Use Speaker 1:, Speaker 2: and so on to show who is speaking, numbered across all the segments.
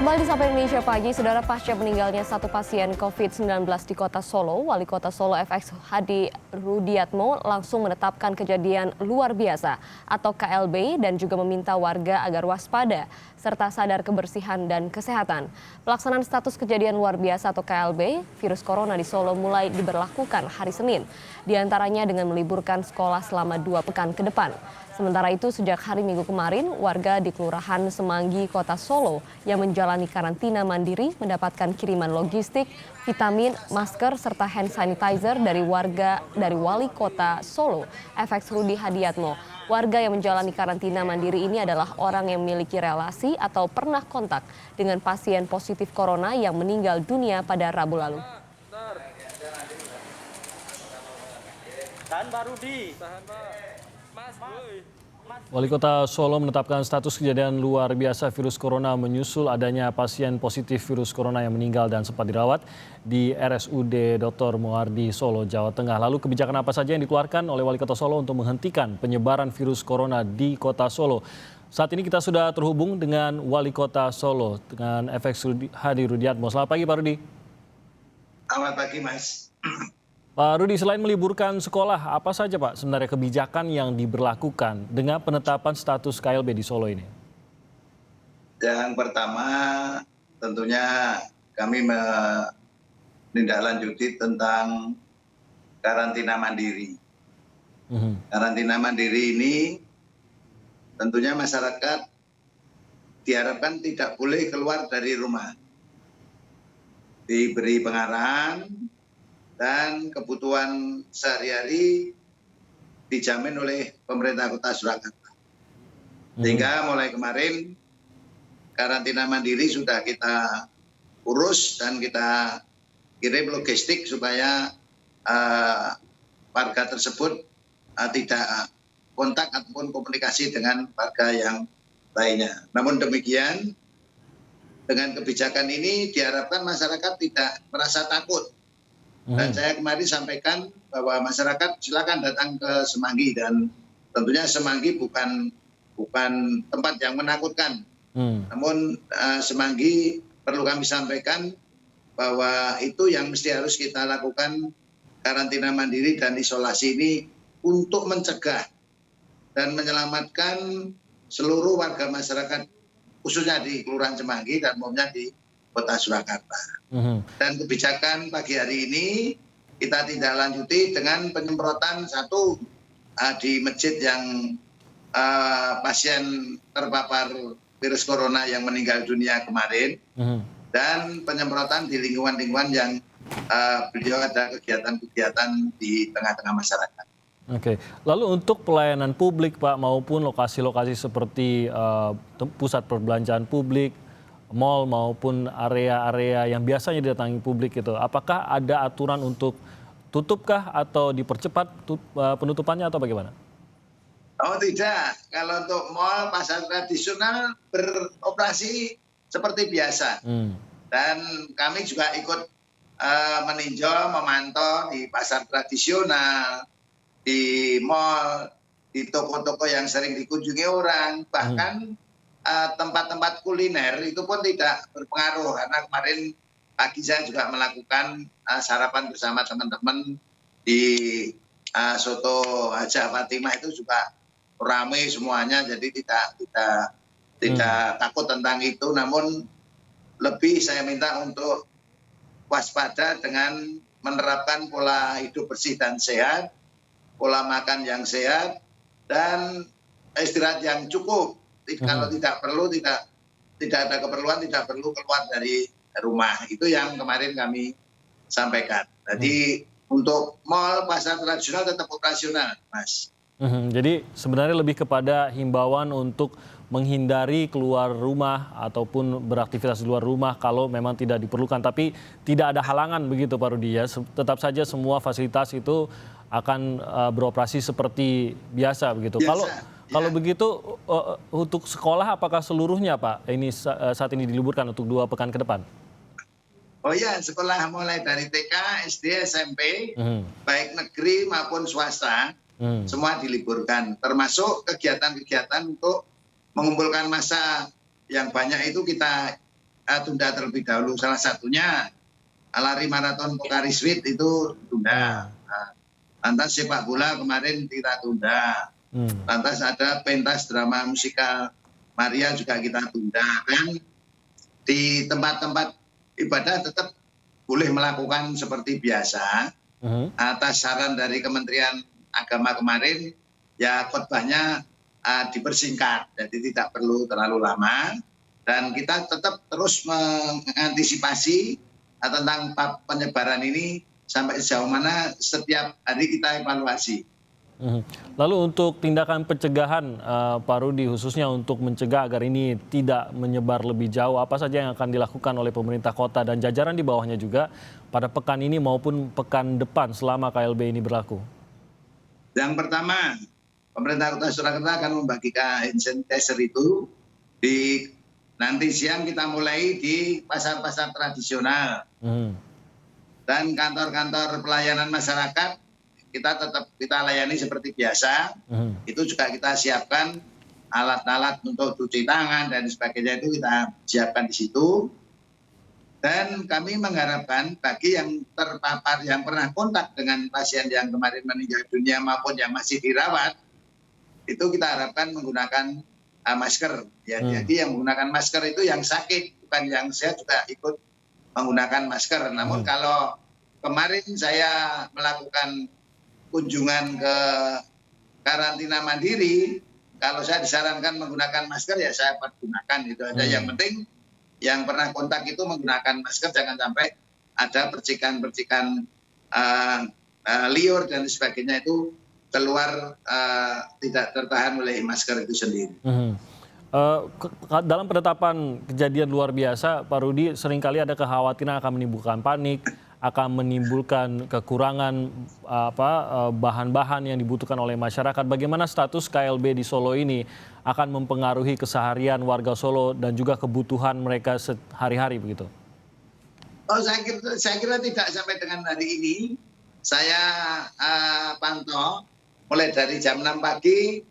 Speaker 1: Kembali sampai Indonesia pagi, saudara, pasca meninggalnya satu pasien COVID-19 di kota Solo, Wali Kota Solo FX Hadi Rudiatmo langsung menetapkan kejadian luar biasa atau KLB dan juga meminta warga agar waspada serta sadar kebersihan dan kesehatan. Pelaksanaan status kejadian luar biasa atau KLB, virus corona di Solo mulai diberlakukan hari Senin, diantaranya dengan meliburkan sekolah selama 2 pekan ke depan. Sementara itu, sejak hari Minggu kemarin, warga di Kelurahan Semanggi, Kota Solo yang menjalani karantina mandiri mendapatkan kiriman logistik, vitamin, masker, serta hand sanitizer dari Wali Kota Solo, FX Rudi Hadiatmo. Warga yang menjalani karantina mandiri ini adalah orang yang memiliki relasi atau pernah kontak dengan pasien positif corona yang meninggal dunia pada Rabu lalu.
Speaker 2: Tahan Pak Rudi. Tahan Pak.
Speaker 3: Wali Kota Solo menetapkan status kejadian luar biasa virus corona menyusul adanya pasien positif virus corona yang meninggal dan sempat dirawat di RSUD Dr. Moardi Solo, Jawa Tengah. Lalu kebijakan apa saja yang dikeluarkan oleh Wali Kota Solo untuk menghentikan penyebaran virus corona di Kota Solo? Saat ini kita sudah terhubung dengan Wali Kota Solo, dengan FX Hadi Rudiatmo. Selamat pagi Pak Rudi.
Speaker 4: Selamat pagi Mas.
Speaker 3: Pak Rudi, selain meliburkan sekolah, apa saja Pak sebenarnya kebijakan yang diberlakukan dengan penetapan status KLB di Solo ini?
Speaker 4: Yang pertama tentunya kami menindaklanjuti tentang karantina mandiri. Karantina mandiri ini tentunya masyarakat diharapkan tidak boleh keluar dari rumah. Diberi pengarahan dan kebutuhan sehari-hari dijamin oleh pemerintah Kota Surakarta. Sehingga mulai kemarin karantina mandiri sudah kita urus dan kita kirim logistik supaya warga tersebut tidak kontak ataupun komunikasi dengan warga yang lainnya. Namun demikian, dengan kebijakan ini diharapkan masyarakat tidak merasa takut. Dan saya kemarin sampaikan bahwa masyarakat silakan datang ke Semanggi dan tentunya Semanggi bukan tempat yang menakutkan. Namun Semanggi perlu kami sampaikan bahwa itu yang mesti harus kita lakukan, karantina mandiri dan isolasi ini untuk mencegah dan menyelamatkan seluruh warga masyarakat khususnya di Kelurahan Semanggi dan umumnya di Kota Surakarta. Dan kebijakan pagi hari ini kita tindak lanjuti dengan penyemprotan satu di masjid yang pasien terpapar virus corona yang meninggal dunia kemarin, dan penyemprotan di lingkungan-lingkungan yang beliau ada kegiatan-kegiatan di tengah-tengah masyarakat.
Speaker 3: Oke, lalu untuk pelayanan publik Pak maupun lokasi-lokasi seperti pusat perbelanjaan publik, mal maupun area-area yang biasanya didatangi publik itu, apakah ada aturan untuk tutupkah atau dipercepat penutupannya atau bagaimana?
Speaker 4: Oh tidak, kalau untuk mal, pasar tradisional beroperasi seperti biasa. Dan kami juga ikut meninjau, memantau di pasar tradisional, di mal, di toko-toko yang sering dikunjungi orang, bahkan tempat-tempat kuliner itu pun tidak berpengaruh, karena kemarin pagi saya juga melakukan sarapan bersama teman-teman di Soto Haja Fatimah, itu juga ramai semuanya, jadi tidak takut tentang itu. Namun lebih saya minta untuk waspada dengan menerapkan pola hidup bersih dan sehat, pola makan yang sehat, dan istirahat yang cukup. Kalau tidak perlu, tidak ada keperluan, tidak perlu keluar dari rumah. Itu yang kemarin kami sampaikan. Jadi untuk mal, pasar tradisional tetap operasional, Mas.
Speaker 3: Jadi sebenarnya lebih kepada himbauan untuk menghindari keluar rumah ataupun beraktivitas di luar rumah kalau memang tidak diperlukan. Tapi tidak ada halangan begitu Pak Rudi ya. Tetap saja semua fasilitas itu akan beroperasi seperti biasa begitu. Kalau begitu untuk sekolah apakah seluruhnya Pak ini saat ini diliburkan untuk 2 pekan ke depan?
Speaker 4: Oh iya, sekolah mulai dari TK, SD, SMP, baik negeri maupun swasta, semua diliburkan. Termasuk kegiatan-kegiatan untuk mengumpulkan massa yang banyak itu kita tunda terlebih dahulu. Salah satunya lari maraton Pocari Sweat itu tunda. Lantas sepak bola kemarin kita tunda. Lantas ada pentas drama musikal Maria juga kita tunda. Dan di tempat-tempat ibadah tetap boleh melakukan seperti biasa. Atas saran dari Kementerian Agama kemarin, ya khotbahnya dipersingkat, jadi tidak perlu terlalu lama. Dan kita tetap terus mengantisipasi tentang penyebaran ini sampai sejauh mana setiap hari kita evaluasi.
Speaker 3: Lalu untuk tindakan pencegahan, Pak Rudi, khususnya untuk mencegah agar ini tidak menyebar lebih jauh, apa saja yang akan dilakukan oleh pemerintah kota dan jajaran di bawahnya juga pada pekan ini maupun pekan depan selama KLB ini berlaku?
Speaker 4: Yang pertama, pemerintah Kota Surakarta akan membagikan hand sanitizer itu nanti siang kita mulai di pasar-pasar tradisional. Dan kantor-kantor pelayanan masyarakat kita layani seperti biasa. Itu juga kita siapkan alat-alat untuk cuci tangan dan sebagainya, itu kita siapkan di situ. Dan kami mengharapkan bagi yang terpapar, yang pernah kontak dengan pasien yang kemarin meninggal dunia maupun yang masih dirawat, itu kita harapkan menggunakan masker. Ya, jadi yang menggunakan masker itu yang sakit, bukan yang sehat juga ikut menggunakan masker. Namun kalau kemarin saya melakukan kunjungan ke karantina mandiri, kalau saya disarankan menggunakan masker ya saya pergunakan, itu aja. Yang penting yang pernah kontak itu menggunakan masker, jangan sampai ada percikan-percikan liur dan sebagainya itu keluar tidak tertahan oleh masker itu sendiri.
Speaker 3: Dalam penetapan kejadian luar biasa, Pak Rudi, seringkali ada kekhawatiran akan menimbulkan panik, akan menimbulkan kekurangan bahan-bahan yang dibutuhkan oleh masyarakat. Bagaimana status KLB di Solo ini akan mempengaruhi keseharian warga Solo dan juga kebutuhan mereka sehari-hari begitu?
Speaker 4: Saya kira tidak sampai dengan hari ini. Saya pantau mulai dari jam 6 pagi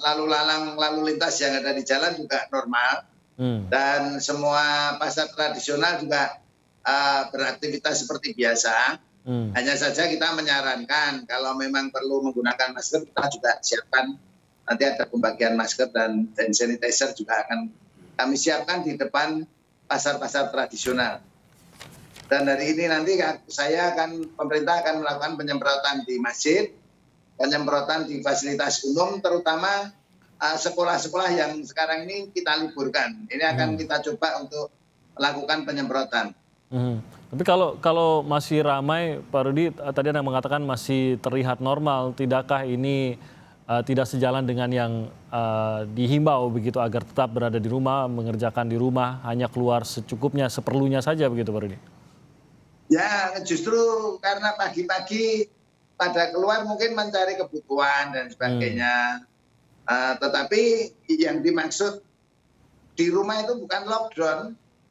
Speaker 4: lalu lintas yang ada di jalan juga normal. Dan semua pasar tradisional juga beraktivitas seperti biasa. Hanya saja kita menyarankan kalau memang perlu menggunakan masker, kita juga siapkan, nanti ada pembagian masker dan hand sanitizer juga akan kami siapkan di depan pasar-pasar tradisional. Dan hari ini nanti pemerintah akan melakukan penyemprotan di masjid, penyemprotan di fasilitas umum, terutama sekolah-sekolah yang sekarang ini kita liburkan. Ini akan kita coba untuk melakukan penyemprotan.
Speaker 3: Tapi kalau masih ramai, Pak Rudi, tadi Anda mengatakan masih terlihat normal, tidakkah ini tidak sejalan dengan yang dihimbau begitu agar tetap berada di rumah, mengerjakan di rumah, hanya keluar secukupnya, seperlunya saja begitu, Pak Rudi?
Speaker 4: Ya, justru karena pagi-pagi pada keluar mungkin mencari kebutuhan dan sebagainya. Tetapi yang dimaksud di rumah itu bukan lockdown.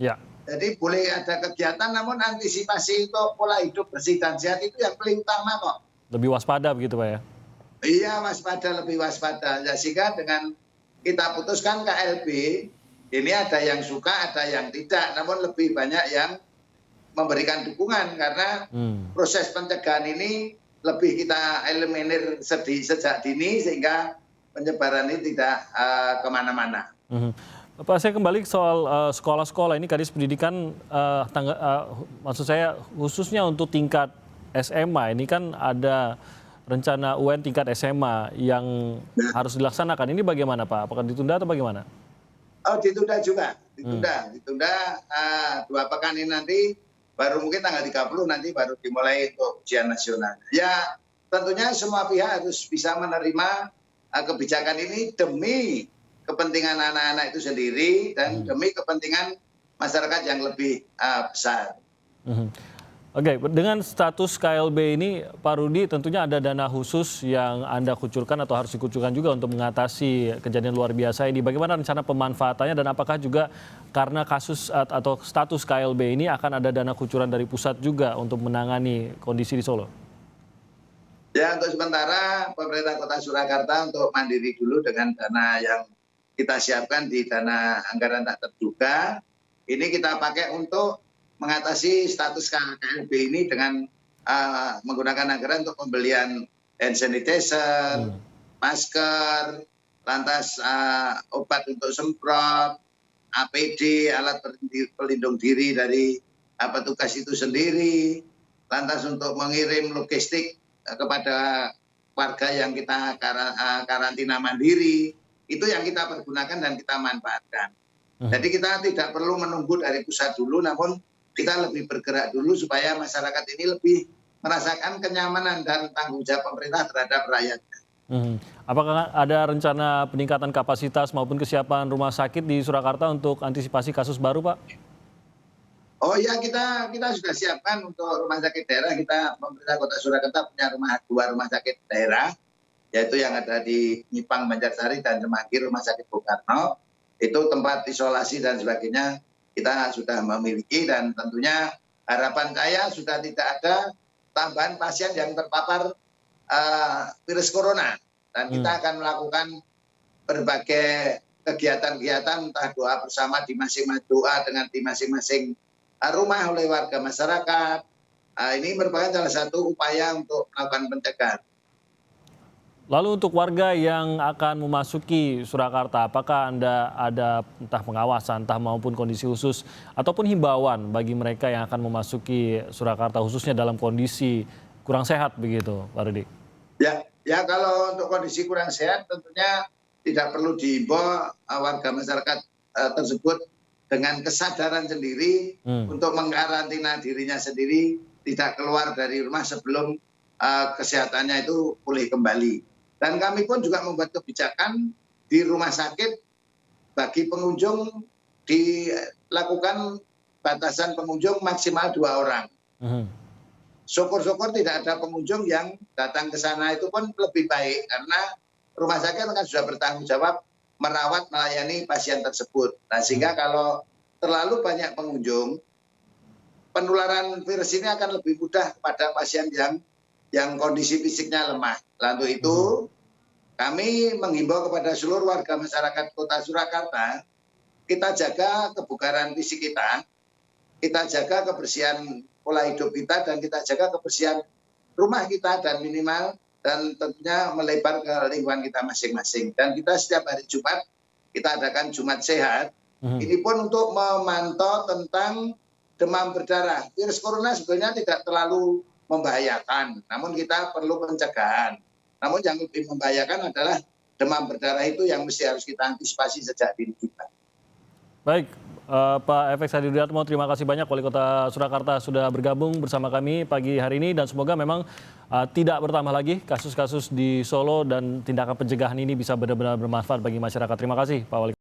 Speaker 4: Ya. Jadi boleh ada kegiatan, namun antisipasi untuk pola hidup bersih dan sehat itu yang paling utama kok.
Speaker 3: Lebih waspada begitu Pak ya?
Speaker 4: Iya, lebih waspada. Ya, sehingga dengan kita putuskan KLB, ini ada yang suka, ada yang tidak. Namun lebih banyak yang memberikan dukungan karena proses pencegahan ini lebih kita eliminir sejak dini sehingga penyebaran ini tidak kemana-mana.
Speaker 3: Pak, saya kembali ke soal sekolah-sekolah ini, Kadis Pendidikan, maksud saya khususnya untuk tingkat SMA, ini kan ada rencana UN tingkat SMA yang harus dilaksanakan. Ini bagaimana Pak? Apakah ditunda atau bagaimana?
Speaker 4: Oh, ditunda juga. Ditunda 2 pekan ini nanti, baru mungkin tanggal 30 nanti baru dimulai untuk ujian nasional. Ya, tentunya semua pihak harus bisa menerima kebijakan ini demi kepentingan anak-anak itu sendiri dan demi kepentingan masyarakat yang lebih besar.
Speaker 3: Oke, dengan status KLB ini, Pak Rudi, tentunya ada dana khusus yang Anda kucurkan atau harus dikucurkan juga untuk mengatasi kejadian luar biasa ini. Bagaimana rencana pemanfaatannya dan apakah juga karena kasus atau status KLB ini akan ada dana kucuran dari pusat juga untuk menangani kondisi di Solo?
Speaker 4: Ya, untuk sementara pemerintah Kota Surakarta untuk mandiri dulu dengan dana yang kita siapkan di dana anggaran tak terduga. ini kita pakai untuk mengatasi status KLB ini dengan menggunakan anggaran untuk pembelian hand sanitizer, masker, lantas obat untuk semprot, APD, alat pelindung diri dari petugas itu sendiri, lantas untuk mengirim logistik kepada warga yang kita karantina mandiri, itu yang kita pergunakan dan kita manfaatkan. Jadi kita tidak perlu menunggu dari pusat dulu, namun kita lebih bergerak dulu supaya masyarakat ini lebih merasakan kenyamanan dan tanggung jawab pemerintah terhadap rakyatnya.
Speaker 3: Apakah ada rencana peningkatan kapasitas maupun kesiapan rumah sakit di Surakarta untuk antisipasi kasus baru, Pak?
Speaker 4: Oh ya, kita sudah siapkan untuk rumah sakit daerah. Pemerintah Kota Surakarta punya dua rumah sakit daerah, yaitu yang ada di Nyipang, Banjarsari, dan Semanggi, Rumah Sakit Bung Karno. Itu tempat isolasi dan sebagainya kita sudah memiliki, dan tentunya harapan saya sudah tidak ada tambahan pasien yang terpapar virus corona, dan kita akan melakukan berbagai kegiatan-kegiatan, entah doa bersama di masing-masing rumah oleh warga masyarakat. Ini merupakan salah satu upaya untuk melakukan pencegahan.
Speaker 3: Lalu untuk warga yang akan memasuki Surakarta, apakah Anda ada entah pengawasan, entah maupun kondisi khusus, ataupun himbauan bagi mereka yang akan memasuki Surakarta, khususnya dalam kondisi kurang sehat begitu, Pak Rudi?
Speaker 4: Ya, kalau untuk kondisi kurang sehat tentunya tidak perlu diimbau warga masyarakat tersebut dengan kesadaran sendiri untuk mengkarantina dirinya sendiri, tidak keluar dari rumah sebelum kesehatannya itu pulih kembali. Dan kami pun juga membuat kebijakan di rumah sakit bagi pengunjung dilakukan batasan pengunjung maksimal 2 orang. Syukur-syukur tidak ada pengunjung yang datang ke sana, itu pun lebih baik karena rumah sakit kan sudah bertanggung jawab merawat, melayani pasien tersebut. Nah, sehingga kalau terlalu banyak pengunjung, penularan virus ini akan lebih mudah kepada pasien yang kondisi fisiknya lemah. Lalu itu kami menghimbau kepada seluruh warga masyarakat Kota Surakarta, kita jaga kebugaran fisik kita jaga kebersihan pola hidup kita, dan kita jaga kebersihan rumah kita, dan minimal dan tentunya melebar ke lingkungan kita masing-masing. Dan kita setiap hari Jumat kita adakan Jumat Sehat. Ini pun untuk memantau tentang demam berdarah. Virus corona sebenarnya tidak terlalu membahayakan, namun kita perlu pencegahan. Namun yang lebih membahayakan adalah demam berdarah, itu yang mesti harus kita antisipasi sejak dini kita.
Speaker 3: Baik, Pak FX Hadi Rudiatmo, terima kasih banyak Wali Kota Surakarta sudah bergabung bersama kami pagi hari ini, dan semoga memang tidak bertambah lagi kasus-kasus di Solo dan tindakan pencegahan ini bisa benar-benar bermanfaat bagi masyarakat. Terima kasih Pak Wali.